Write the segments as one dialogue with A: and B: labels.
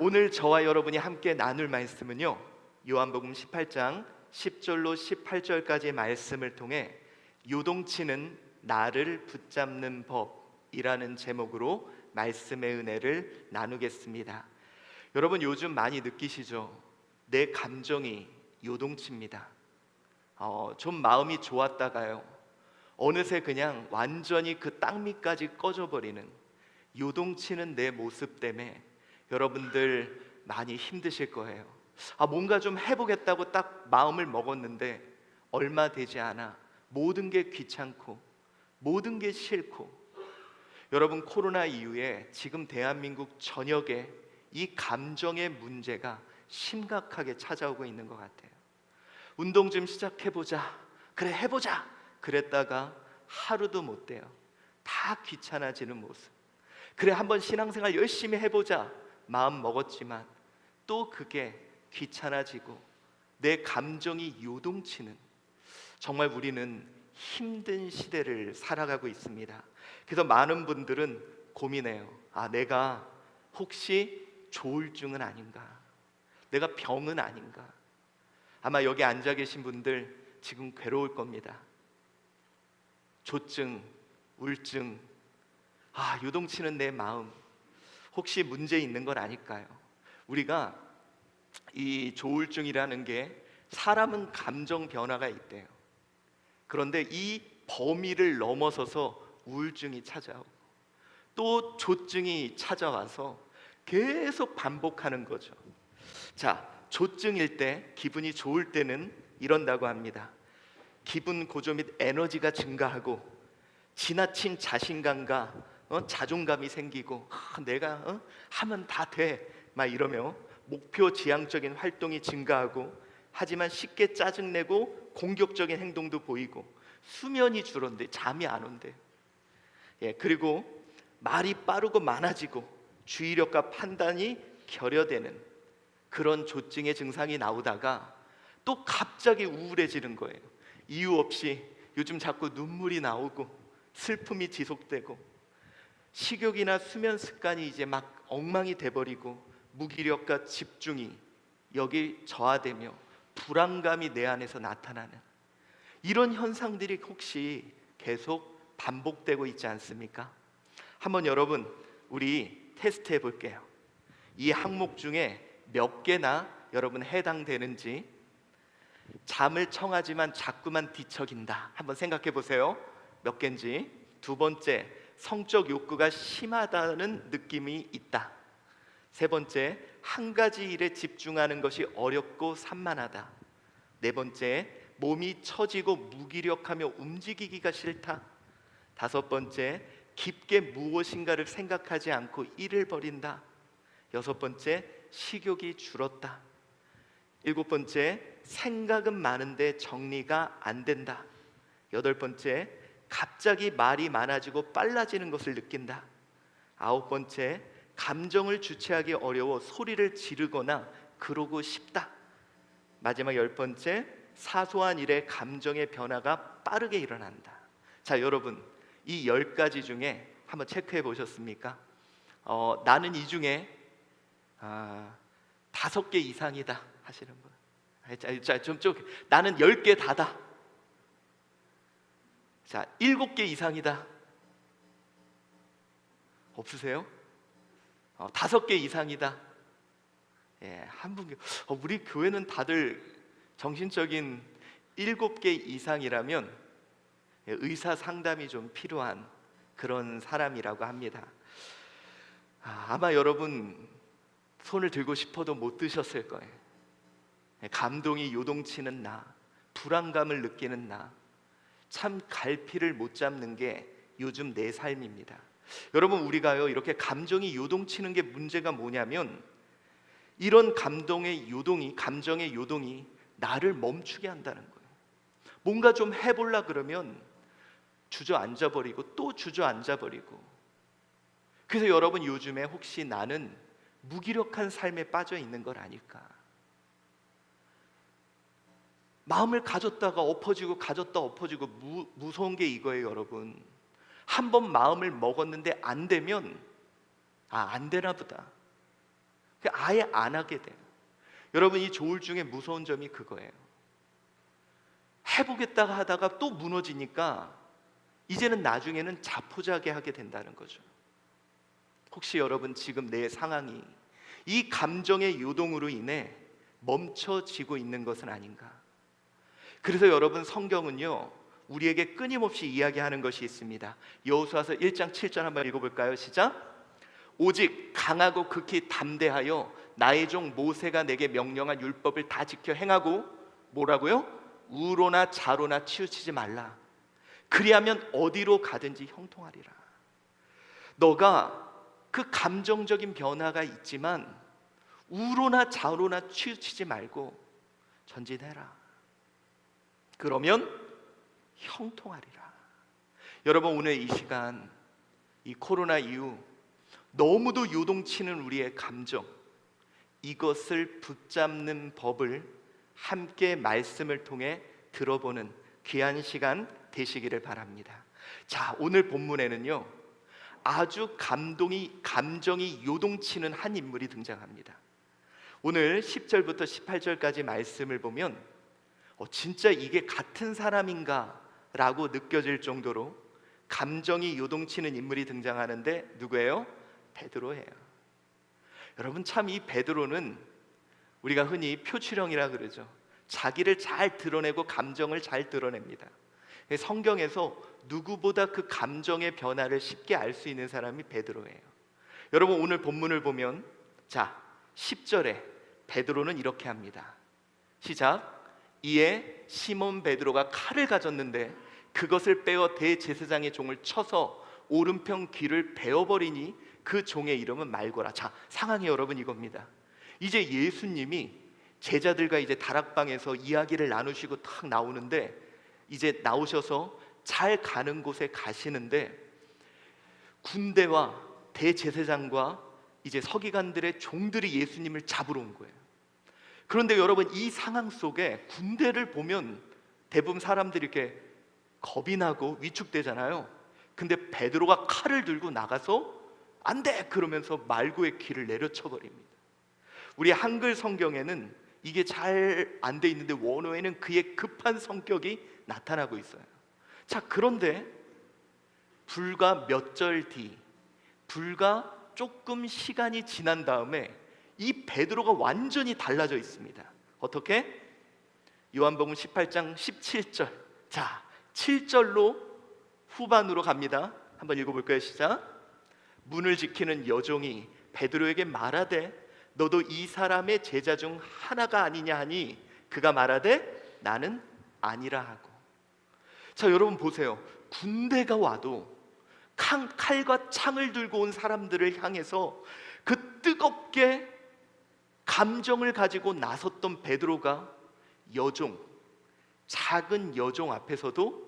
A: 오늘 저와 여러분이 함께 나눌 말씀은요, 요한복음 18장 10절로 18절까지의 말씀을 통해 요동치는 나를 붙잡는 법이라는 제목으로 말씀의 은혜를 나누겠습니다. 여러분, 요즘 많이 느끼시죠? 내 감정이 요동칩니다. 좀 마음이 좋았다가요, 어느새 그냥 완전히 그 땅 밑까지 꺼져버리는 요동치는 내 모습 때문에 여러분들 많이 힘드실 거예요. 뭔가 좀 해보겠다고 딱 마음을 먹었는데 얼마 되지 않아 모든 게 귀찮고 모든 게 싫고, 여러분, 코로나 이후에 지금 대한민국 전역에 이 감정의 문제가 심각하게 찾아오고 있는 것 같아요. 운동 좀 시작해보자, 그래 해보자 그랬다가 하루도 못 돼요. 다 귀찮아지는 모습. 그래 한번 신앙생활 열심히 해보자 마음 먹었지만 또 그게 귀찮아지고 내 감정이 요동치는, 정말 우리는 힘든 시대를 살아가고 있습니다. 그래서 많은 분들은 고민해요. 내가 혹시 조울증은 아닌가? 내가 병은 아닌가? 아마 여기 앉아 계신 분들 지금 괴로울 겁니다. 조증, 우울증, 요동치는 내 마음, 혹시 문제 있는 건 아닐까요? 우리가 이 조울증이라는 게, 사람은 감정 변화가 있대요. 그런데 이 범위를 넘어서서 우울증이 찾아오고 또 조증이 찾아와서 계속 반복하는 거죠. 자, 조증일 때, 기분이 좋을 때는 이런다고 합니다. 기분 고조 및 에너지가 증가하고 지나친 자신감과 자존감이 생기고, 내가 하면 다 돼 막 이러며 목표 지향적인 활동이 증가하고, 하지만 쉽게 짜증내고 공격적인 행동도 보이고, 수면이 줄었는데 잠이 안 온대. 그리고 말이 빠르고 많아지고 주의력과 판단이 결여되는 그런 조증의 증상이 나오다가 또 갑자기 우울해지는 거예요. 이유 없이 요즘 자꾸 눈물이 나오고 슬픔이 지속되고, 식욕이나 수면 습관이 이제 막 엉망이 돼버리고, 무기력과 집중이 여기 저하되며 불안감이 내 안에서 나타나는 이런 현상들이 혹시 계속 반복되고 있지 않습니까? 한번 여러분, 우리 테스트 해볼게요. 이 항목 중에 몇 개나 여러분 해당되는지. 잠을 청하지만 자꾸만 뒤척인다, 한번 생각해 보세요. 몇 개인지. 두 번째, 성적 욕구가 심하다는 느낌이 있다. 세 번째, 한 가지 일에 집중하는 것이 어렵고 산만하다. 네 번째, 몸이 처지고 무기력하며 움직이기가 싫다. 다섯 번째, 깊게 무엇인가를 생각하지 않고 일을 벌인다. 여섯 번째, 식욕이 줄었다. 일곱 번째, 생각은 많은데 정리가 안 된다. 여덟 번째, 갑자기 말이 많아지고 빨라지는 것을 느낀다. 아홉 번째, 감정을 주체하기 어려워 소리를 지르거나 그러고 싶다. 마지막 열 번째, 사소한 일에 감정의 변화가 빠르게 일어난다. 자, 여러분, 이 10가지 중에 한번 체크해 보셨습니까? 나는 이 중에 5개 이상이다 하시는 분. 나는 10개 다다. 자, 7개 이상이다. 없으세요? 5개 이상이다. 한 분. 우리 교회는 다들 정신적인 7개 이상이라면 의사 상담이 좀 필요한 그런 사람이라고 합니다. 아마 여러분 손을 들고 싶어도 못 드셨을 거예요. 감동이 요동치는 나, 불안감을 느끼는 나, 참 갈피를 못 잡는 게 요즘 내 삶입니다. 여러분, 우리가요 이렇게 감정이 요동치는 게 문제가 뭐냐면, 이런 감정의 요동이 나를 멈추게 한다는 거예요. 뭔가 좀 해보려 그러면 주저앉아 버리고 또 주저앉아 버리고. 그래서 여러분, 요즘에 혹시 나는 무기력한 삶에 빠져 있는 건 아닐까? 마음을 가졌다가 엎어지고 가졌다 엎어지고. 무서운 게 이거예요, 여러분. 한번 마음을 먹었는데 안 되면 안 되나 보다. 아예 안 하게 돼요. 여러분, 이 조울증의 무서운 점이 그거예요. 해보겠다가 하다가 또 무너지니까 이제는 나중에는 자포자기 하게 된다는 거죠. 혹시 여러분 지금 내 상황이 이 감정의 요동으로 인해 멈춰지고 있는 것은 아닌가? 그래서 여러분, 성경은요 우리에게 끊임없이 이야기하는 것이 있습니다. 여호수아서 1장 7절 한번 읽어볼까요? 시작. 오직 강하고 극히 담대하여 나의 종 모세가 내게 명령한 율법을 다 지켜 행하고 뭐라고요? 우로나 좌로나 치우치지 말라. 그리하면 어디로 가든지 형통하리라. 너가 그 감정적인 변화가 있지만 우로나 좌로나 치우치지 말고 전진해라. 그러면 형통하리라. 여러분, 오늘 이 시간, 이 코로나 이후 너무도 요동치는 우리의 감정, 이것을 붙잡는 법을 함께 말씀을 통해 들어보는 귀한 시간 되시기를 바랍니다. 자, 오늘 본문에는요 아주 감정이 요동치는 한 인물이 등장합니다. 오늘 10절부터 18절까지 말씀을 보면 진짜 이게 같은 사람인가 라고 느껴질 정도로 감정이 요동치는 인물이 등장하는데 누구예요? 베드로예요. 여러분, 참 이 베드로는 우리가 흔히 표출형이라 그러죠. 자기를 잘 드러내고 감정을 잘 드러냅니다. 성경에서 누구보다 그 감정의 변화를 쉽게 알 수 있는 사람이 베드로예요. 여러분, 오늘 본문을 보면 자 10절에 베드로는 이렇게 합니다. 시작. 이에 시몬 베드로가 칼을 가졌는데 그것을 빼어 대제사장의 종을 쳐서 오른편 귀를 베어버리니 그 종의 이름은 말고라. 자, 상황이 여러분 이겁니다. 이제 예수님이 제자들과 이제 다락방에서 이야기를 나누시고 탁 나오는데, 이제 나오셔서 잘 가는 곳에 가시는데 군대와 대제사장과 이제 서기관들의 종들이 예수님을 잡으러 온 거예요. 그런데 여러분, 이 상황 속에 군대를 보면 대부분 사람들이 이렇게 겁이 나고 위축되잖아요. 근데 베드로가 칼을 들고 나가서 안 돼! 그러면서 말고의 귀를 내려쳐 버립니다. 우리 한글 성경에는 이게 잘 안 돼 있는데 원어에는 그의 급한 성격이 나타나고 있어요. 자, 그런데 불과 몇 절 뒤, 불과 조금 시간이 지난 다음에 이 베드로가 완전히 달라져 있습니다. 어떻게? 요한복음 18장 17절. 자, 7절로 후반으로 갑니다. 한번 읽어볼까요? 시작. 문을 지키는 여종이 베드로에게 말하되 너도 이 사람의 제자 중 하나가 아니냐 하니 그가 말하되 나는 아니라 하고. 자, 여러분 보세요. 군대가 와도 칼과 창을 들고 온 사람들을 향해서 그 뜨겁게 감정을 가지고 나섰던 베드로가 여종, 작은 여종 앞에서도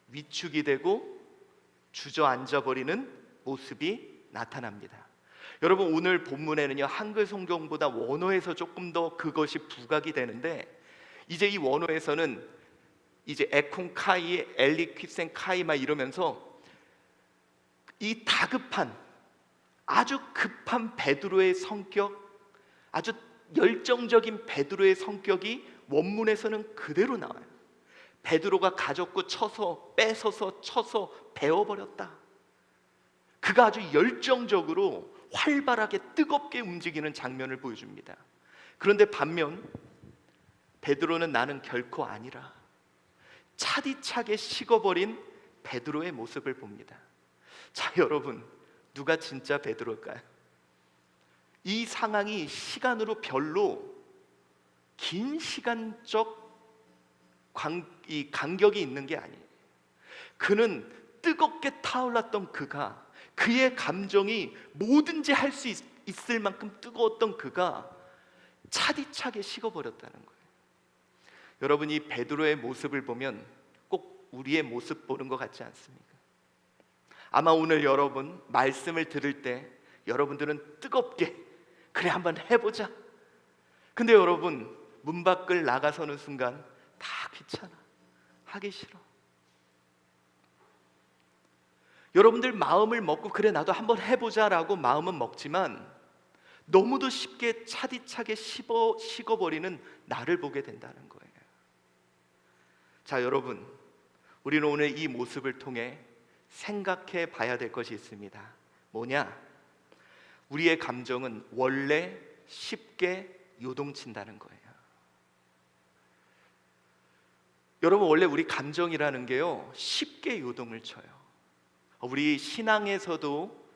A: 위축이 되고 주저앉아 버리는 모습이 나타납니다. 여러분, 오늘 본문에는요 한글 성경보다 원어에서 조금 더 그것이 부각이 되는데, 이제 이 원어에서는 이제 에콘 카이, 엘리퀴센 카이 막 이러면서 이 다급한, 아주 급한 베드로의 성격, 아주 열정적인 베드로의 성격이 원문에서는 그대로 나와요. 베드로가 가졌고 쳐서 뺏어서 쳐서 베어버렸다. 그가 아주 열정적으로 활발하게 뜨겁게 움직이는 장면을 보여줍니다. 그런데 반면 베드로는 나는 결코 아니라 차디차게 식어버린 베드로의 모습을 봅니다. 자, 여러분, 누가 진짜 베드로일까요? 이 상황이 시간으로 별로 긴 시간적 간격이 있는 게 아니에요. 그는 뜨겁게 타올랐던 그가, 그의 감정이 뭐든지 할 수 있을 만큼 뜨거웠던 그가 차디차게 식어버렸다는 거예요. 여러분, 이 베드로의 모습을 보면 꼭 우리의 모습 보는 것 같지 않습니까? 아마 오늘 여러분 말씀을 들을 때 여러분들은 뜨겁게 그래 한번 해보자. 근데 여러분, 문 밖을 나가서는 순간 다 귀찮아, 하기 싫어. 여러분들 마음을 먹고 그래 나도 한번 해보자라고 마음은 먹지만 너무도 쉽게 차디차게 식어버리는 나를 보게 된다는 거예요. 자, 여러분, 우리는 오늘 이 모습을 통해 생각해 봐야 될 것이 있습니다. 뭐냐? 우리의 감정은 원래 쉽게 요동친다는 거예요. 여러분, 원래 우리 감정이라는 게요, 쉽게 요동을 쳐요. 우리 신앙에서도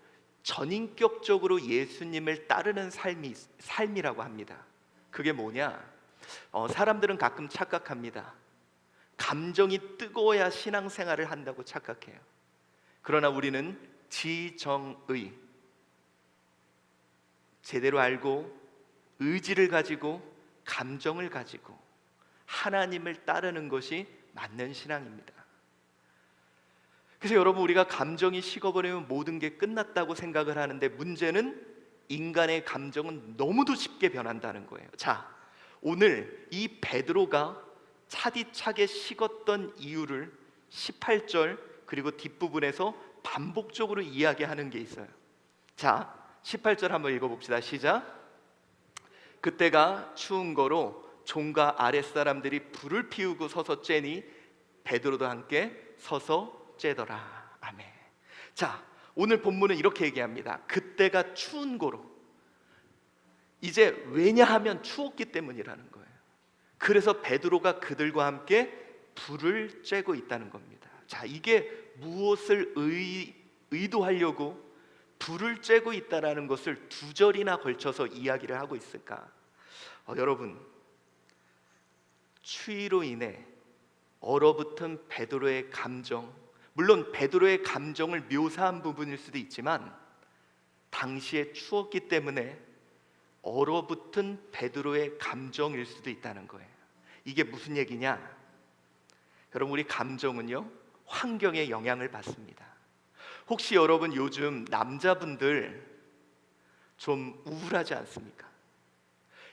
A: 전인격적으로 예수님을 따르는 삶이라고 합니다. 그게 뭐냐? 사람들은 가끔 착각합니다. 감정이 뜨거워야 신앙생활을 한다고 착각해요. 그러나 우리는 지정의, 제대로 알고 의지를 가지고 감정을 가지고 하나님을 따르는 것이 맞는 신앙입니다. 그래서 여러분, 우리가 감정이 식어버리면 모든 게 끝났다고 생각을 하는데, 문제는 인간의 감정은 너무도 쉽게 변한다는 거예요. 자, 오늘 이 베드로가 차디차게 식었던 이유를 18절 그리고 뒷부분에서 반복적으로 이야기하는 게 있어요. 자, 18절 한번 읽어봅시다. 시작. 그때가 추운 거로 종과 아랫사람들이 불을 피우고 서서 쬐니 베드로도 함께 서서 쬐더라. 아멘. 자, 오늘 본문은 이렇게 얘기합니다. 그때가 추운 거로. 이제 왜냐하면 추웠기 때문이라는 거예요. 그래서 베드로가 그들과 함께 불을 쬐고 있다는 겁니다. 자, 이게 무엇을 의도하려고 불을 쬐고 있다는 것을 두 절이나 걸쳐서 이야기를 하고 있을까? 여러분, 추위로 인해 얼어붙은 베드로의 감정, 물론 베드로의 감정을 묘사한 부분일 수도 있지만 당시에 추웠기 때문에 얼어붙은 베드로의 감정일 수도 있다는 거예요. 이게 무슨 얘기냐? 여러분, 우리 감정은요, 환경의 영향을 받습니다. 혹시 여러분 요즘 남자분들 좀 우울하지 않습니까?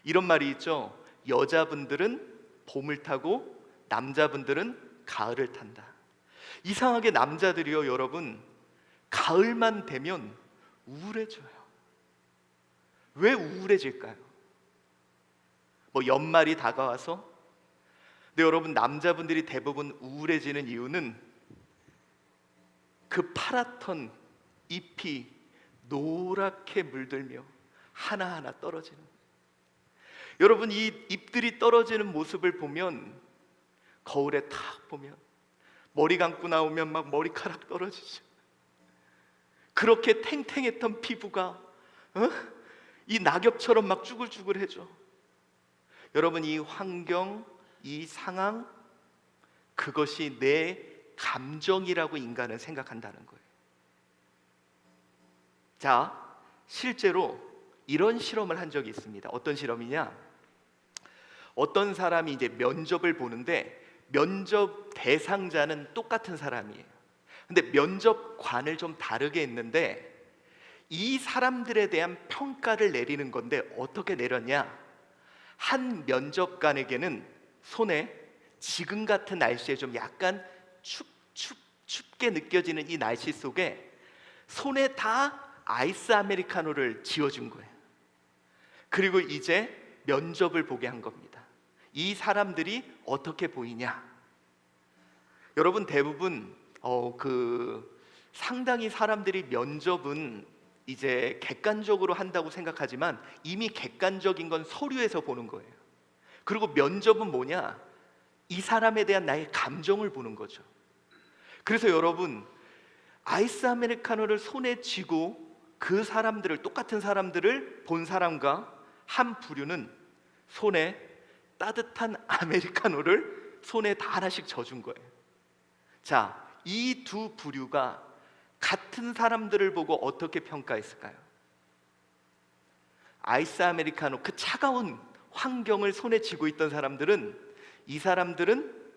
A: 이런 말이 있죠. 여자분들은 봄을 타고 남자분들은 가을을 탄다. 이상하게 남자들이요, 여러분, 가을만 되면 우울해져요. 왜 우울해질까요? 뭐 연말이 다가와서? 근데 여러분, 남자분들이 대부분 우울해지는 이유는 그 파랗던 잎이 노랗게 물들며 하나하나 떨어지는 거예요. 여러분, 이 잎들이 떨어지는 모습을 보면, 거울에 탁 보면 머리 감고 나오면 막 머리카락 떨어지죠. 그렇게 탱탱했던 피부가 이 낙엽처럼 막 쭈글쭈글해져. 여러분, 이 환경, 이 상황, 그것이 내 감정이라고 인간은 생각한다는 거예요. 자, 실제로 이런 실험을 한 적이 있습니다. 어떤 실험이냐? 어떤 사람이 이제 면접을 보는데 면접 대상자는 똑같은 사람이에요. 근데 면접관을 좀 다르게 했는데 이 사람들에 대한 평가를 내리는 건데 어떻게 내렸냐? 한 면접관에게는 손에 지금 같은 날씨에 좀 약간 춥게 느껴지는 이 날씨 속에 손에 다 아이스 아메리카노를 지어준 거예요. 그리고 이제 면접을 보게 한 겁니다. 이 사람들이 어떻게 보이냐? 여러분, 대부분 상당히 사람들이 면접은 이제 객관적으로 한다고 생각하지만 이미 객관적인 건 서류에서 보는 거예요. 그리고 면접은 뭐냐? 이 사람에 대한 나의 감정을 보는 거죠. 그래서 여러분, 아이스 아메리카노를 손에 쥐고 그 사람들을, 똑같은 사람들을 본 사람과 한 부류는 손에 따뜻한 아메리카노를 손에 다 하나씩 져준 거예요. 자, 이 두 부류가 같은 사람들을 보고 어떻게 평가했을까요? 아이스 아메리카노, 그 차가운 환경을 손에 쥐고 있던 사람들은, 이 사람들은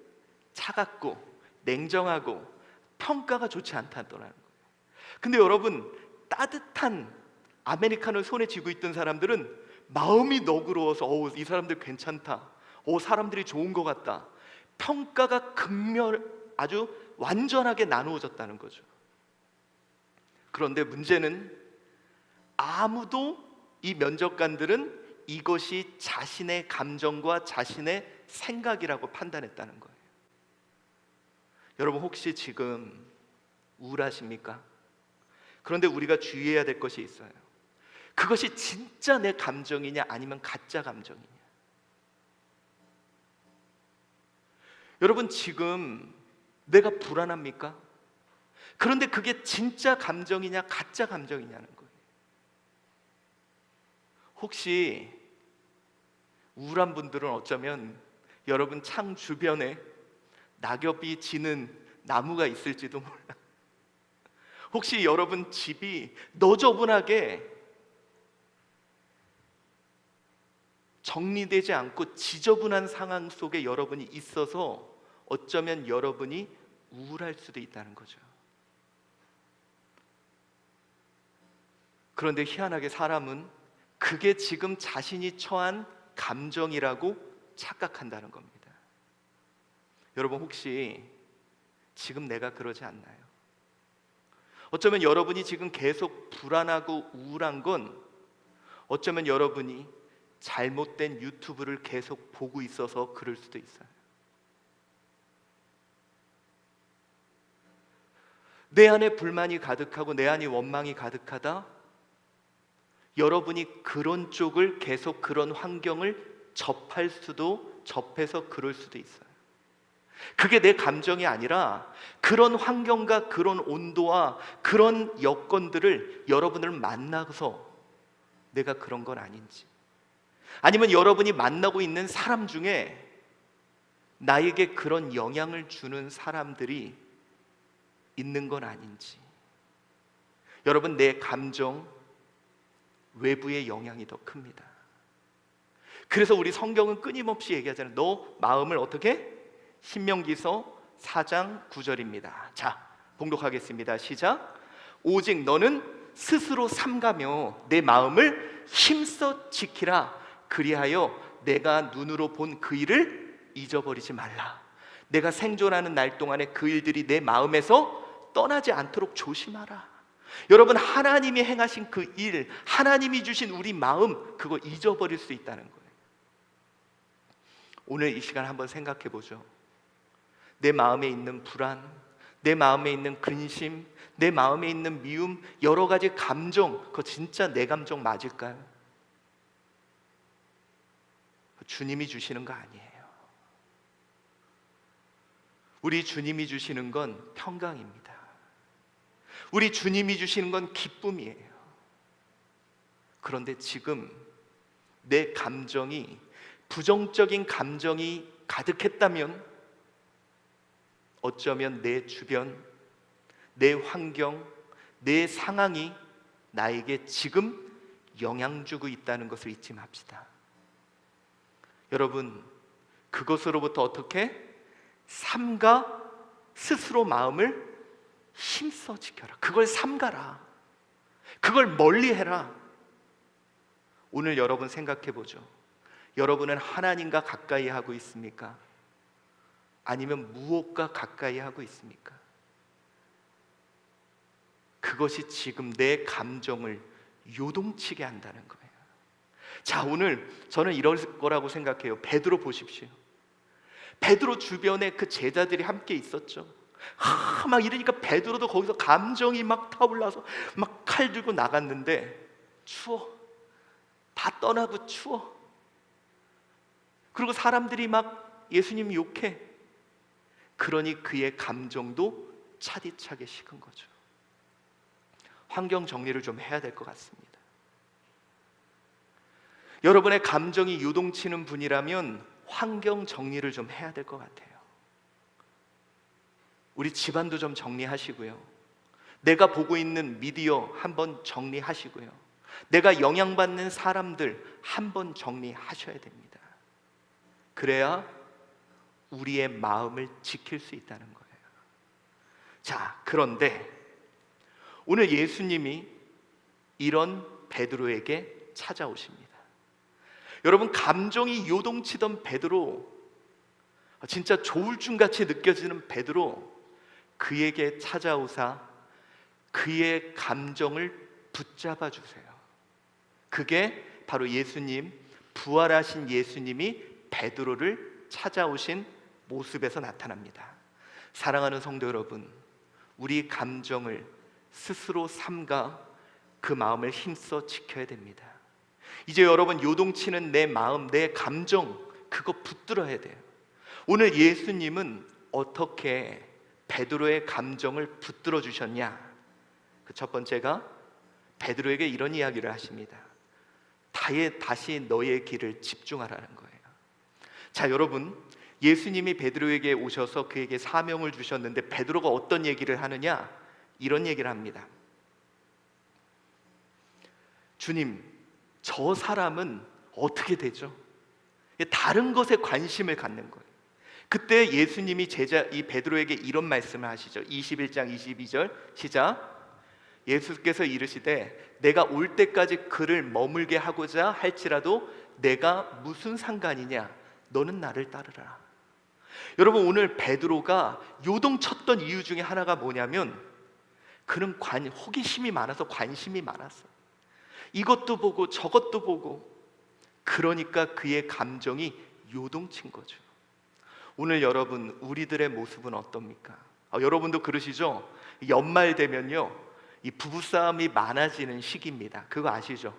A: 차갑고 냉정하고 평가가 좋지 않다더라는 거예요. 근데 여러분, 따뜻한 아메리카노를 손에 쥐고 있던 사람들은 마음이 너그러워서 이 사람들 괜찮다, 사람들이 좋은 것 같다, 평가가 아주 완전하게 나누어졌다는 거죠. 그런데 문제는 아무도 이 면접관들은 이것이 자신의 감정과 자신의 생각이라고 판단했다는 거예요. 여러분, 혹시 지금 우울하십니까? 그런데 우리가 주의해야 될 것이 있어요. 그것이 진짜 내 감정이냐 아니면 가짜 감정이냐. 여러분, 지금 내가 불안합니까? 그런데 그게 진짜 감정이냐 가짜 감정이냐는 거예요. 혹시 우울한 분들은 어쩌면 여러분 창 주변에 낙엽이 지는 나무가 있을지도 몰라. 혹시 여러분 집이 너저분하게 정리되지 않고 지저분한 상황 속에 여러분이 있어서 어쩌면 여러분이 우울할 수도 있다는 거죠. 그런데 희한하게 사람은 그게 지금 자신이 처한 감정이라고 착각한다는 겁니다. 여러분, 혹시 지금 내가 그러지 않나요? 어쩌면 여러분이 지금 계속 불안하고 우울한 건 어쩌면 여러분이 잘못된 유튜브를 계속 보고 있어서 그럴 수도 있어요. 내 안에 불만이 가득하고 내 안에 원망이 가득하다, 여러분이 그런 쪽을 계속 그런 환경을 접해서 그럴 수도 있어요. 그게 내 감정이 아니라 그런 환경과 그런 온도와 그런 여건들을 여러분을 만나서 내가 그런 건 아닌지, 아니면 여러분이 만나고 있는 사람 중에 나에게 그런 영향을 주는 사람들이 있는 건 아닌지. 여러분, 내 감정 외부의 영향이 더 큽니다. 그래서 우리 성경은 끊임없이 얘기하잖아요. 너 마음을 어떻게? 신명기서 4장 9절입니다. 자, 봉독하겠습니다. 시작. 오직 너는 스스로 삼가며 내 마음을 힘써 지키라. 그리하여 내가 눈으로 본 그 일을 잊어버리지 말라. 내가 생존하는 날 동안에 그 일들이 내 마음에서 떠나지 않도록 조심하라. 여러분, 하나님이 행하신 그 일, 하나님이 주신 우리 마음, 그거 잊어버릴 수 있다는 거예요. 오늘 이 시간 한번 생각해 보죠. 내 마음에 있는 불안, 내 마음에 있는 근심, 내 마음에 있는 미움, 여러 가지 감정, 그거 진짜 내 감정 맞을까요? 주님이 주시는 거 아니에요. 우리 주님이 주시는 건 평강입니다. 우리 주님이 주시는 건 기쁨이에요. 그런데 지금 내 감정이, 부정적인 감정이 가득했다면 어쩌면 내 주변, 내 환경, 내 상황이 나에게 지금 영향 주고 있다는 것을 잊지 맙시다. 여러분, 그것으로부터 어떻게? 삼가 스스로 마음을 힘써 지켜라. 그걸 삼가라. 그걸 멀리해라. 오늘 여러분 생각해 보죠. 여러분은 하나님과 가까이 하고 있습니까? 아니면 무엇과 가까이 하고 있습니까? 그것이 지금 내 감정을 요동치게 한다는 거예요. 자, 오늘 저는 이럴 거라고 생각해요. 베드로 보십시오. 베드로 주변에 그 제자들이 함께 있었죠. 막 이러니까 베드로도 거기서 감정이 막 타올라서 막 칼 들고 나갔는데 추워. 다 떠나고 추워. 그리고 사람들이 막 예수님 욕해. 그러니 그의 감정도 차디차게 식은 거죠. 환경 정리를 좀 해야 될 것 같습니다. 여러분의 감정이 요동치는 분이라면 환경 정리를 좀 해야 될 것 같아요. 우리 집안도 좀 정리하시고요. 내가 보고 있는 미디어 한번 정리하시고요. 내가 영향받는 사람들 한번 정리하셔야 됩니다. 그래야 우리의 마음을 지킬 수 있다는 거예요. 자, 그런데 오늘 예수님이 이런 베드로에게 찾아오십니다. 여러분, 감정이 요동치던 베드로, 진짜 조울증같이 느껴지는 베드로, 그에게 찾아오사 그의 감정을 붙잡아 주세요. 그 그게 바로 예수님, 부활하신 예수님이 베드로를 찾아오신 모습에서 나타납니다. 사랑하는 성도 여러분, 우리 감정을 스스로 삼가 그 마음을 힘써 지켜야 됩니다. 이제 여러분, 요동치는 내 마음, 내 감정, 그거 붙들어야 돼요. 오늘 예수님은 어떻게 베드로의 감정을 붙들어 주셨냐? 그 첫 번째가 베드로에게 이런 이야기를 하십니다. 다시 너의 길을 집중하라는 거예요. 자, 여러분, 예수님이 베드로에게 오셔서 그에게 사명을 주셨는데 베드로가 어떤 얘기를 하느냐? 이런 얘기를 합니다. 주님, 저 사람은 어떻게 되죠? 다른 것에 관심을 갖는 거예요. 그때 예수님이 이 베드로에게 이런 말씀을 하시죠. 21장 22절 시작. 예수께서 이르시되 내가 올 때까지 그를 머물게 하고자 할지라도 내가 무슨 상관이냐? 너는 나를 따르라. 여러분, 오늘 베드로가 요동쳤던 이유 중에 하나가 뭐냐면 그는 호기심이 많아서 관심이 많았어. 이것도 보고 저것도 보고, 그러니까 그의 감정이 요동친 거죠. 오늘 여러분, 우리들의 모습은 어떻습니까? 여러분도 그러시죠? 연말 되면요, 이 부부싸움이 많아지는 시기입니다. 그거 아시죠?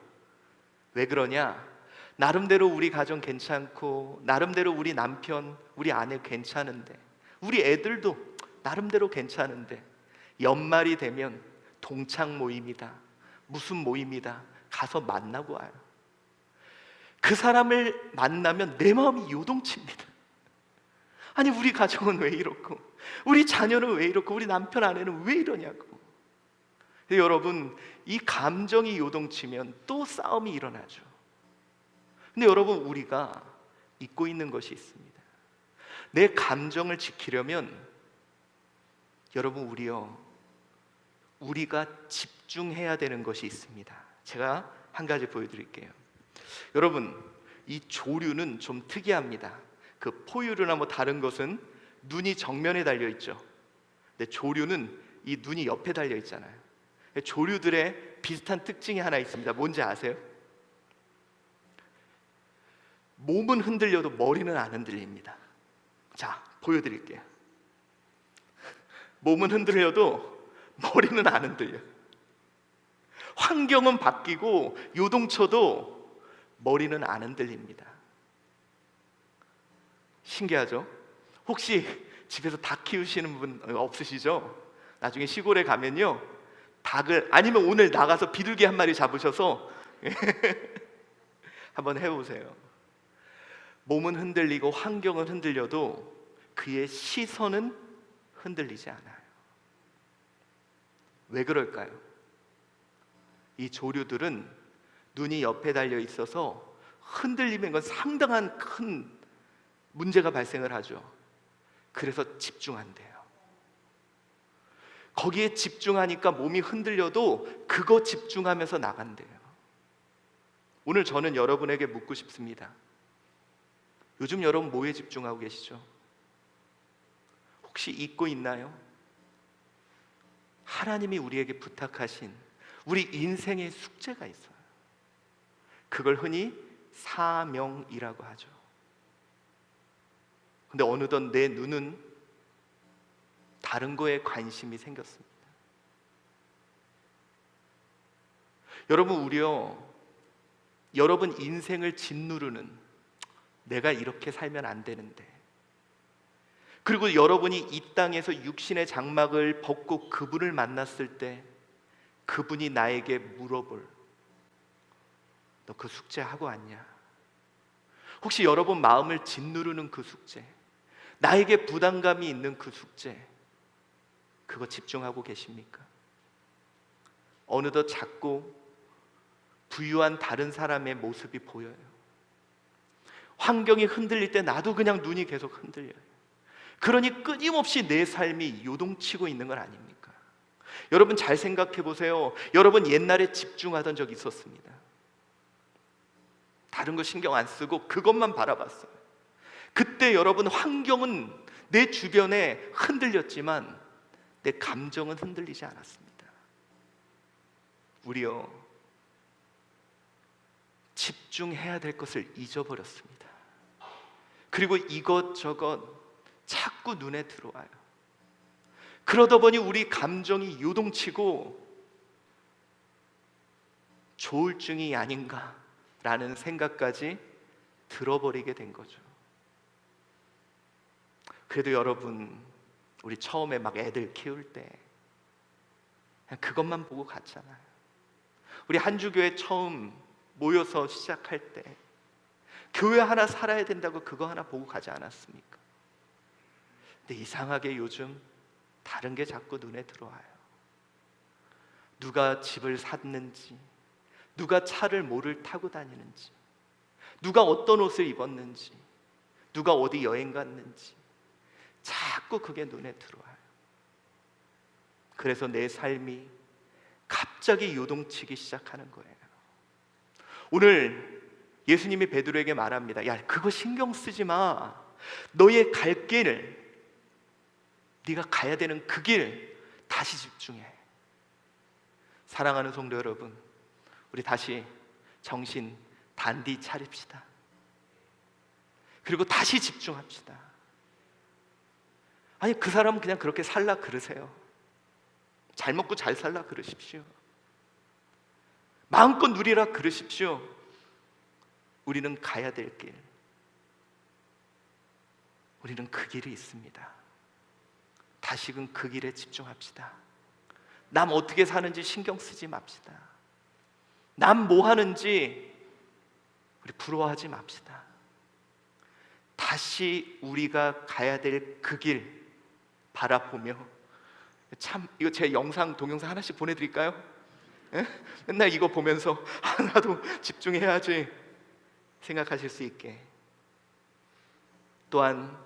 A: 왜 그러냐? 나름대로 우리 가정 괜찮고, 나름대로 우리 남편, 우리 아내 괜찮은데, 우리 애들도 나름대로 괜찮은데, 연말이 되면 동창 모임이다, 무슨 모임이다, 가서 만나고 와요. 그 사람을 만나면 내 마음이 요동칩니다. 아니, 우리 가정은 왜 이렇고, 우리 자녀는 왜 이렇고, 우리 남편 아내는 왜 이러냐고. 여러분, 이 감정이 요동치면 또 싸움이 일어나죠. 근데 여러분, 우리가 잊고 있는 것이 있습니다. 내 감정을 지키려면 여러분, 우리가 집중해야 되는 것이 있습니다. 제가 한 가지 보여드릴게요. 여러분, 이 조류는 좀 특이합니다. 그 포유류나 다른 것은 눈이 정면에 달려 있죠. 근데 조류는 이 눈이 옆에 달려 있잖아요. 조류들의 비슷한 특징이 하나 있습니다. 뭔지 아세요? 몸은 흔들려도 머리는 안 흔들립니다. 자, 보여드릴게요. 몸은 흔들려도 머리는 안 흔들려요. 환경은 바뀌고 요동쳐도 머리는 안 흔들립니다. 신기하죠? 혹시 집에서 닭 키우시는 분 없으시죠? 나중에 시골에 가면요, 닭을, 아니면 오늘 나가서 비둘기 한 마리 잡으셔서 한번 해보세요. 몸은 흔들리고 환경은 흔들려도 그의 시선은 흔들리지 않아요. 왜 그럴까요? 이 조류들은 눈이 옆에 달려 있어서 흔들리면 건 상당한 큰 문제가 발생을 하죠. 그래서 집중한대요. 거기에 집중하니까 몸이 흔들려도 그거 집중하면서 나간대요. 오늘 저는 여러분에게 묻고 싶습니다. 요즘 여러분 뭐에 집중하고 계시죠? 혹시 잊고 있나요? 하나님이 우리에게 부탁하신 우리 인생의 숙제가 있어요. 그걸 흔히 사명이라고 하죠. 근데 어느덧 내 눈은 다른 거에 관심이 생겼습니다. 여러분, 여러분 인생을 짓누르는, 내가 이렇게 살면 안 되는데, 그리고 여러분이 이 땅에서 육신의 장막을 벗고 그분을 만났을 때 그분이 나에게 물어볼, 너 그 숙제 하고 왔냐? 혹시 여러분 마음을 짓누르는 그 숙제, 나에게 부담감이 있는 그 숙제, 그거 집중하고 계십니까? 어느덧 작고 부유한 다른 사람의 모습이 보여요. 환경이 흔들릴 때 나도 그냥 눈이 계속 흔들려요. 그러니 끊임없이 내 삶이 요동치고 있는 건 아닙니까? 여러분 잘 생각해 보세요. 여러분 옛날에 집중하던 적 있었습니다. 다른 거 신경 안 쓰고 그것만 바라봤어요. 그때 여러분 환경은 내 주변에 흔들렸지만 내 감정은 흔들리지 않았습니다. 우리요, 집중해야 될 것을 잊어버렸습니다. 그리고 이것저것 자꾸 눈에 들어와요. 그러다 보니 우리 감정이 요동치고 조울증이 아닌가라는 생각까지 들어버리게 된 거죠. 그래도 여러분, 우리 처음에 막 애들 키울 때 그냥 그것만 보고 갔잖아요. 우리 한주교회 처음 모여서 시작할 때 교회 하나 살아야 된다고 그거 하나 보고 가지 않았습니까? 근데 이상하게 요즘 다른 게 자꾸 눈에 들어와요. 누가 집을 샀는지, 누가 차를 뭐를 타고 다니는지, 누가 어떤 옷을 입었는지, 누가 어디 여행 갔는지 자꾸 그게 눈에 들어와요. 그래서 내 삶이 갑자기 요동치기 시작하는 거예요. 오늘 예수님이 베드로에게 말합니다. 야, 그거 신경 쓰지 마. 너의 갈 길을, 네가 가야 되는 그 길 다시 집중해. 사랑하는 성도 여러분, 우리 다시 정신 단디 차립시다. 그리고 다시 집중합시다. 아니, 그 사람은 그냥 그렇게 살라 그러세요. 잘 먹고 잘 살라 그러십시오. 마음껏 누리라 그러십시오. 우리는 가야 될 길, 우리는 그 길이 있습니다. 다시금 그 길에 집중합시다. 남 어떻게 사는지 신경 쓰지 맙시다. 남 뭐 하는지 우리 부러워하지 맙시다. 다시 우리가 가야 될 그 길 바라보며, 참 이거 제 영상 동영상 하나씩 보내드릴까요? 에? 맨날 이거 보면서 나도 집중해야지 생각하실 수 있게. 또한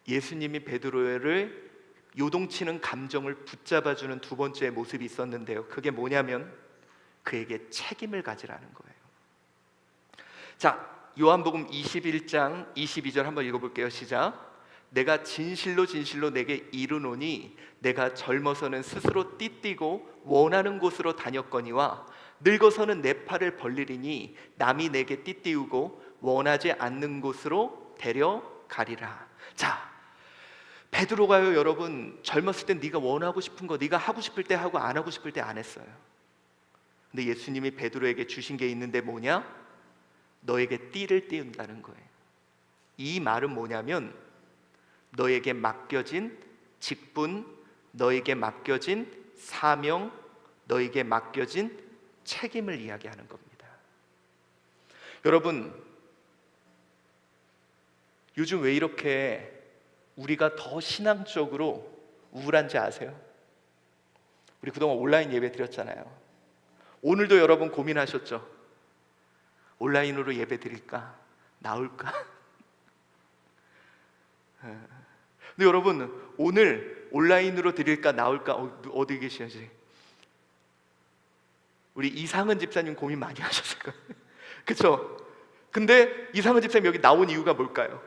A: 예수님이 베드로를 요동치는 감정을 붙잡아주는 두 번째 모습이 있었는데요, 그게 뭐냐면 그에게 책임을 가지라는 거예요. 자, 요한복음 21장 22절 한번 읽어볼게요. 시작. 내가 진실로 진실로 내게 이르노니 내가 젊어서는 스스로 띠띠고 원하는 곳으로 다녔거니와 늙어서는 내 팔을 벌리리니 남이 내게 띠띠우고 원하지 않는 곳으로 데려가리라. 자, 베드로가요, 여러분, 젊었을 땐 네가 원하고 싶은 거 네가 하고 싶을 때 하고 안 하고 싶을 때 안 했어요. 근데 예수님이 베드로에게 주신 게 있는데 뭐냐? 너에게 띠를 띄운다는 거예요. 이 말은 뭐냐면 너에게 맡겨진 직분, 너에게 맡겨진 사명, 너에게 맡겨진 책임을 이야기하는 겁니다. 여러분, 요즘 왜 이렇게 우리가 더 신앙적으로 우울한지 아세요? 우리 그동안 온라인 예배 드렸잖아요. 오늘도 여러분 고민하셨죠? 온라인으로 예배 드릴까? 나올까? 근데 여러분, 오늘 온라인으로 드릴까 나올까 어디 계시지? 우리 이상은 집사님 고민 많이 하셨을 거예요. 그렇죠? 근데 이상은 집사님 여기 나온 이유가 뭘까요?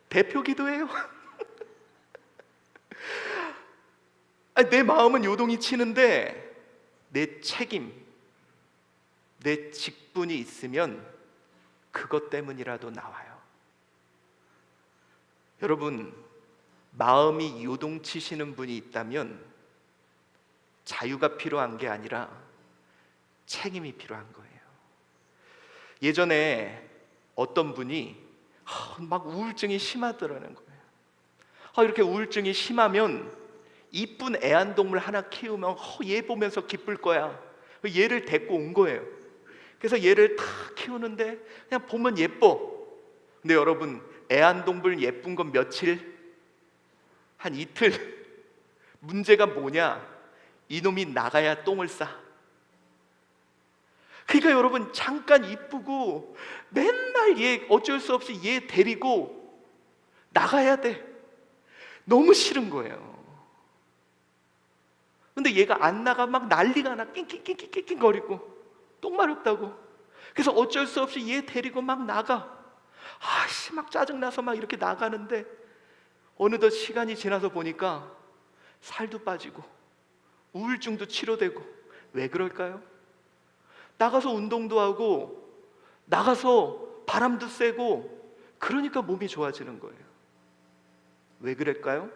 A: 대표 기도예요. 아니, 내 마음은 요동이 치는데 내 책임, 내 직분이 있으면 그것 때문이라도 나와요. 여러분, 마음이 요동치시는 분이 있다면 자유가 필요한 게 아니라 책임이 필요한 거예요. 예전에 어떤 분이 막 우울증이 심하더라는 거예요. 이렇게 우울증이 심하면 이쁜 애완동물 하나 키우면 얘 보면서 기쁠 거야. 얘를 데리고 온 거예요. 그래서 얘를 다 키우는데 그냥 보면 예뻐. 근데 여러분, 애완동물 예쁜 건 며칠? 한 이틀. 문제가 뭐냐? 이놈이 나가야 똥을 싸. 그러니까 여러분, 잠깐 이쁘고 맨날 얘 어쩔 수 없이 얘 데리고 나가야 돼. 너무 싫은 거예요. 근데 얘가 안 나가 막 난리가 나. 낑낑낑낑낑 거리고 똥 마렵다고. 그래서 어쩔 수 없이 얘 데리고 막 나가. 막 짜증나서 막 이렇게 나가는데 어느덧 시간이 지나서 보니까 살도 빠지고 우울증도 치료되고. 왜 그럴까요? 나가서 운동도 하고 나가서 바람도 쐬고 그러니까 몸이 좋아지는 거예요. 왜 그럴까요?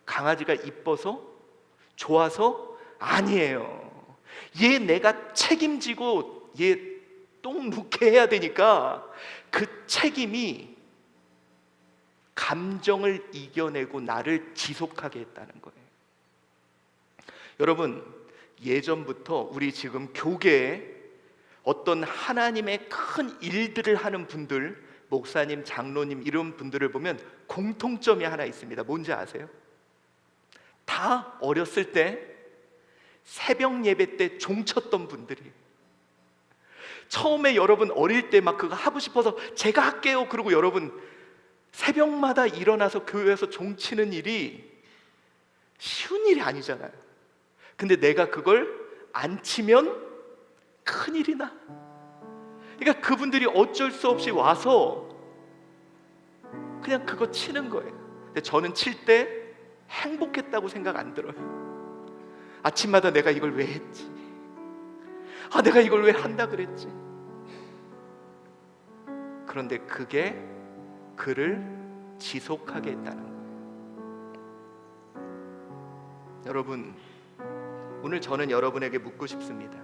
A: 강아지가 이뻐서? 좋아서? 아니에요. 얘 내가 책임지고 얘 똥 누게 해야 되니까 그 책임이 감정을 이겨내고 나를 지속하게 했다는 거예요. 여러분, 예전부터 우리 지금 교계에 어떤 하나님의 큰 일들을 하는 분들, 목사님, 장로님 이런 분들을 보면 공통점이 하나 있습니다. 뭔지 아세요? 다 어렸을 때 새벽 예배 때 종쳤던 분들이에요. 처음에 여러분 어릴 때 막 그거 하고 싶어서 제가 할게요 그러고 여러분 새벽마다 일어나서 교회에서 종치는 일이 쉬운 일이 아니잖아요. 근데 내가 그걸 안 치면 큰일이 나. 그러니까 그분들이 어쩔 수 없이 와서 그냥 그거 치는 거예요. 근데 저는 칠 때 행복했다고 생각 안 들어요. 아침마다 내가 이걸 왜 했지? 내가 이걸 왜 한다 그랬지? 그런데 그게 그를 지속하게 했다는 거예요. 여러분, 오늘 저는 여러분에게 묻고 싶습니다.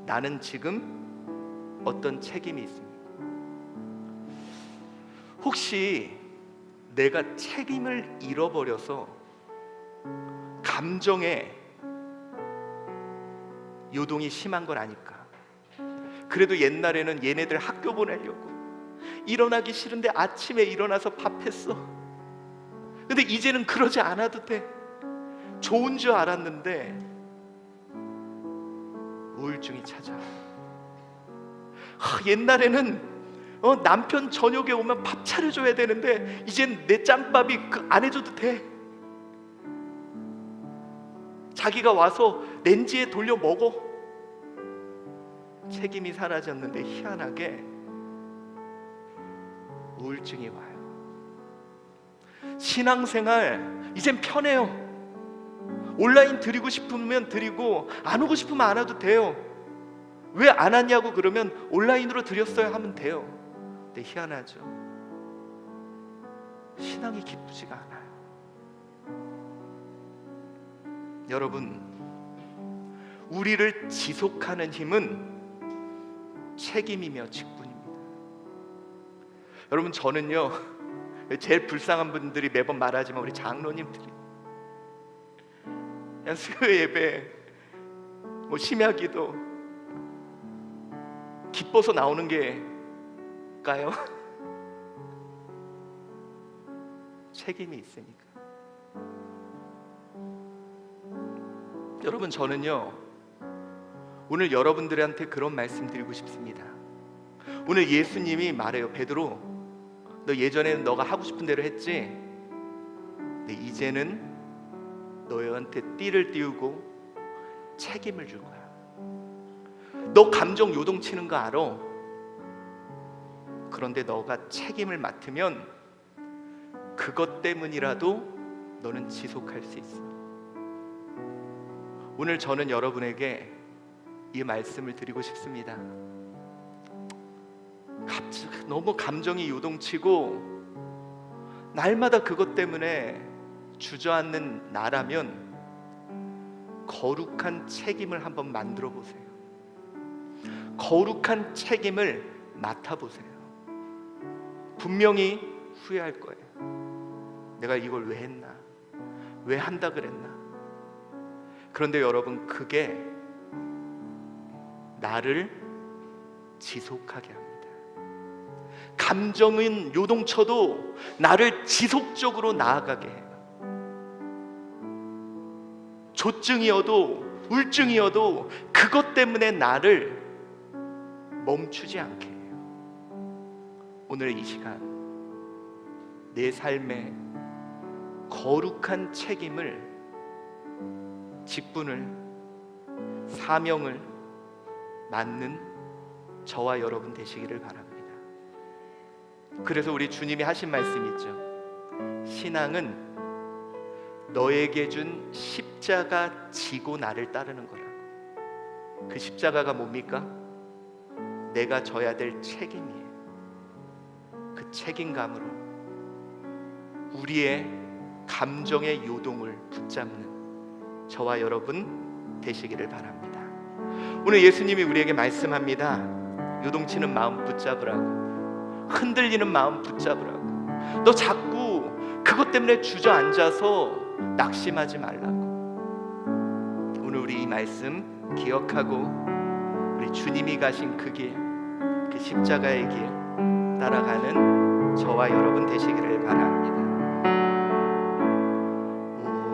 A: 나는 지금 어떤 책임이 있습니까? 혹시 내가 책임을 잃어버려서 감정에 요동이 심한 건 아닐까? 그래도 옛날에는 얘네들 학교 보내려고 일어나기 싫은데 아침에 일어나서 밥했어. 근데 이제는 그러지 않아도 돼. 좋은 줄 알았는데 우울증이 찾아와. 옛날에는 남편 저녁에 오면 밥 차려줘야 되는데 이젠 내 짬밥이 안 해줘도 돼. 자기가 와서 렌지에 돌려 먹어. 책임이 사라졌는데 희한하게 우울증이 와요. 신앙생활 이젠 편해요. 온라인 드리고 싶으면 드리고 안 오고 싶으면 안 와도 돼요. 왜 안 왔냐고 그러면 온라인으로 드렸어요 하면 돼요. 근데 희한하죠. 신앙이 기쁘지가 않아요. 여러분, 우리를 지속하는 힘은 책임이며 직분입니다. 여러분, 저는요 제일 불쌍한 분들이 매번 말하지만 우리 장로님들이 그냥 수요 예배 심야기도 기뻐서 나오는 게까요? 책임이 있으니까. 여러분, 저는요 오늘 여러분들한테 그런 말씀 드리고 싶습니다. 오늘 예수님이 말해요. 베드로, 너 예전에는 너가 하고 싶은 대로 했지? 근데 이제는 너희한테 띠를 띄우고 책임을 줄 거야. 너 감정 요동치는 거 알아? 그런데 너가 책임을 맡으면 그것 때문이라도 너는 지속할 수 있어. 오늘 저는 여러분에게 이 말씀을 드리고 싶습니다. 갑자기 너무 감정이 요동치고 날마다 그것 때문에 주저앉는 나라면 거룩한 책임을 한번 만들어 보세요. 거룩한 책임을 맡아보세요. 분명히 후회할 거예요. 내가 이걸 왜 했나? 왜 한다 그랬나? 그런데 여러분, 그게 나를 지속하게 합니다. 감정은 요동쳐도 나를 지속적으로 나아가게 해요. 조증이어도 우울증이어도 그것 때문에 나를 멈추지 않게 해요. 오늘 이 시간 내 삶에 거룩한 책임을, 직분을, 사명을 맡는 저와 여러분 되시기를 바랍니다. 그래서 우리 주님이 하신 말씀 있죠. 신앙은 너에게 준 십자가 지고 나를 따르는 거라고. 그 십자가가 뭡니까? 내가 져야 될 책임이에요. 그 책임감으로 우리의 감정의 요동을 붙잡는 저와 여러분 되시기를 바랍니다. 오늘 예수님이 우리에게 말씀합니다. 요동치는 마음 붙잡으라고, 흔들리는 마음 붙잡으라고. 너 자꾸 그것 때문에 주저앉아서 낙심하지 말라고. 오늘 우리 이 말씀 기억하고 우리 주님이 가신 그 길, 그 십자가의 길 따라가는 저와 여러분 되시기를 바랍니다.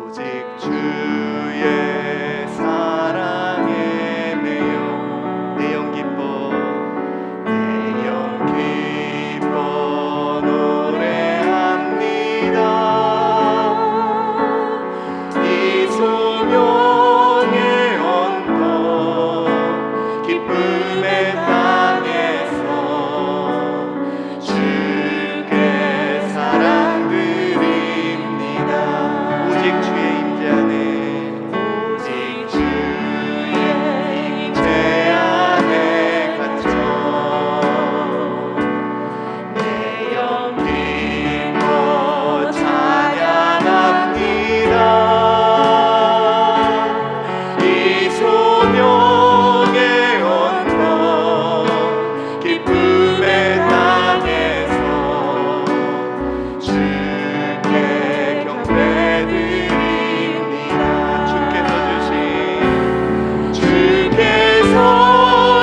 A: 오직 주의 사랑에 매여 내 영 기뻐, 내 영 기뻐 노래합니다. 이 소명의 언덕 기쁨의 땅에서 주께 사랑 드립니다. 오직 주의 임재 안에, 오직 주의 임재 안에 갇혀 내 영 기뻐 찬양합니다. 이 소명의 언덕 기쁨의 땅에서 주께 경배드립니다. 주께서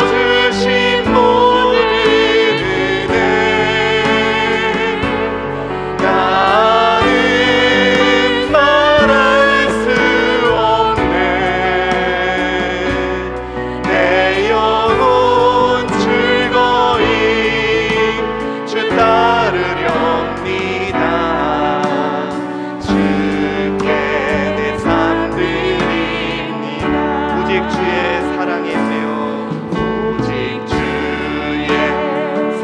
A: 주신 모든 은혜 나는 말할 수 없네. 내 영혼 즐거이 주 따르렵니다. 주께 내 삶 드립니다. 오직 주의 사랑에 매여, 오직 주의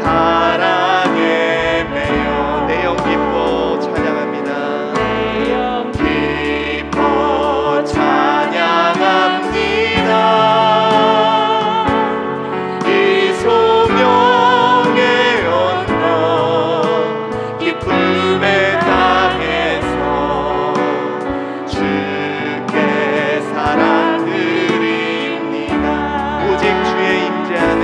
A: 사랑에 매여 내 영 기뻐 찬양합니다. 내 영 기뻐 찬양합니다. 이 소명의 언덕 기쁨의 땅에서 주께 사랑 드립니다. 오직 주의 임재 안에,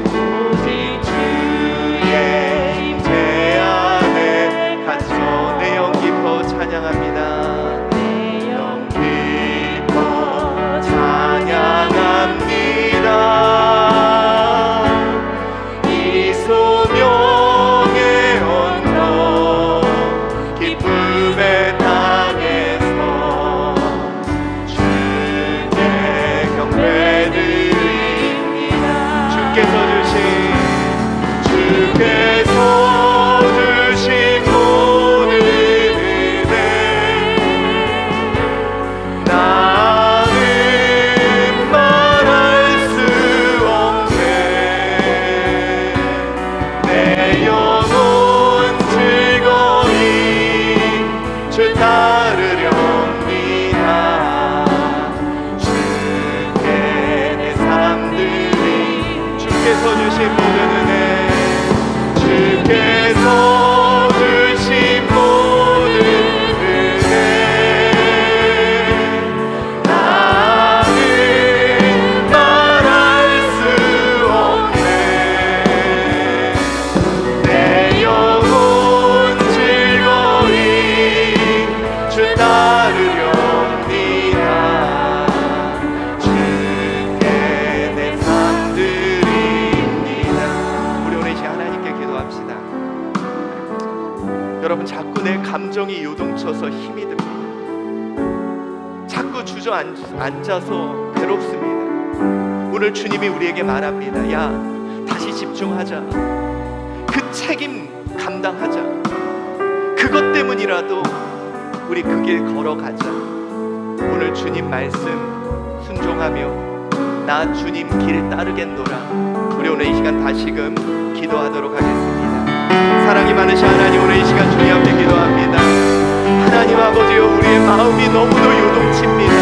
A: 오직 주의 임재 안에 갇혀 내 영 기뻐 찬양합니다. 내 영 기뻐 찬양합니다. 이 소명의 언덕 기쁨의 땅에서 주께 경배드립니다. 주께서 주신 모든 은혜 나는 말할 수 없네. 내 영혼 즐거이 주 따르렵니다. 주께 내 삶 드리. 주께서 주신 모든 은혜, 주께서 주신 모든 은혜 나는 말할 수 없네. 내 영혼 즐거이 주 따르렵니다. 주께 내 삶 드립니다. 우리 오늘 이 시간 하나님께 기도합시다. 여러분, 자꾸 내 감정이 요동쳐서 힘이 듭니다. 자꾸 주저앉아서 괴롭습니다. 오늘 주님이 우리에게 말합니다. 야, 다시 집중하자. 그 책임 감당하자. 그것 때문이라도 우리 그 길 걸어가자. 오늘 주님 말씀 순종하며 나 주님 길 따르겠노라. 우리 오늘 이 시간 다시금 기도하도록 하겠습니다. 사랑이 많으신 하나님, 오늘 이 시간 주님 앞에 기도합니다. 하나님 아버지여, 우리의 마음이 너무도 요동칩니다.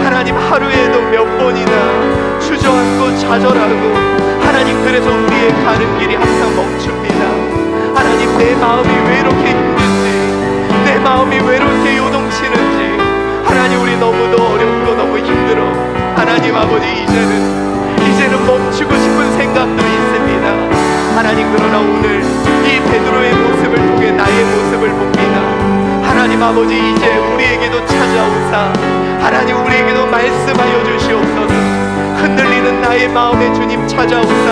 A: 하나님, 하루에도 몇 번이나 주저앉고 좌절하고 하나님, 그래서 우리의 가는 길이 항상 멈춥니다. 하나님, 내 마음이 왜 이렇게 힘든지, 내 마음이 왜 이렇게 요동치는지, 하나님, 우리 너무도 어렵고 너무 힘들어. 하나님 아버지, 이제는 멈추고 싶은 생각도 있습니다. 하나님, 그러나 오늘 이 베드로의 모습을 통해 나의 모습을 봅니다. 하나님 아버지, 이제 우리에게도 찾아오사 하나님, 우리에게도 말씀하여 주시옵소서. 흔들리는 나의 마음에 주님 찾아오사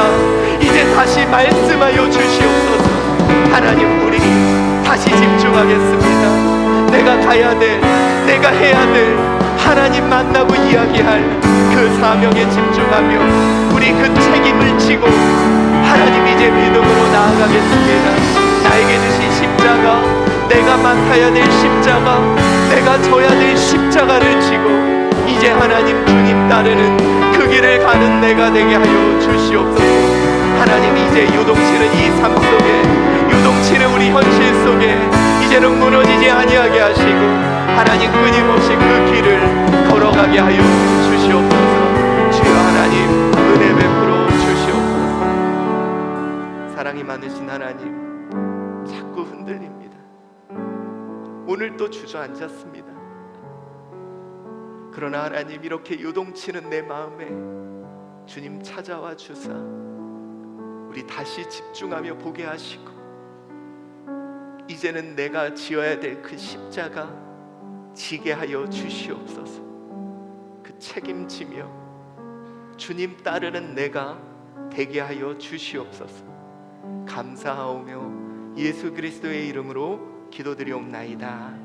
A: 이제 다시 말씀하여 주시옵소서. 하나님, 우리 다시 집중하겠습니다. 내가 가야 될, 내가 해야 될, 하나님 만나고 이야기할 그 사명에 집중하며 우리 그 책임을 지고 하나님, 이제 믿음으로 나아가겠습니다. 나에게 주신 십자가, 내가 맡아야 될 십자가, 내가 져야 될 십자가를 지고 이제 하나님, 주님 따르는 그 길을 가는 내가 되게 하여 주시옵소서. 하나님, 이제 요동치는 이 삶 속에, 요동치는 우리 현실 속에 이제는 무너지지 아니하게 하시고 하나님, 끊임없이 그 길을 걸어가게 하여 주시옵소서. 주여 하나님, 은혜 베풀어 주시옵소서. 사랑이 많으신 하나님, 자꾸 흔들립니다. 오늘 또 주저앉았습니다. 그러나 하나님, 이렇게 요동치는 내 마음에 주님 찾아와 주사 우리 다시 집중하며 보게 하시고 이제는 내가 지어야 될 그 십자가 지게 하여 주시옵소서. 그 책임지며 주님 따르는 내가 되게 하여 주시옵소서. 감사하오며 예수 그리스도의 이름으로 기도드리옵나이다.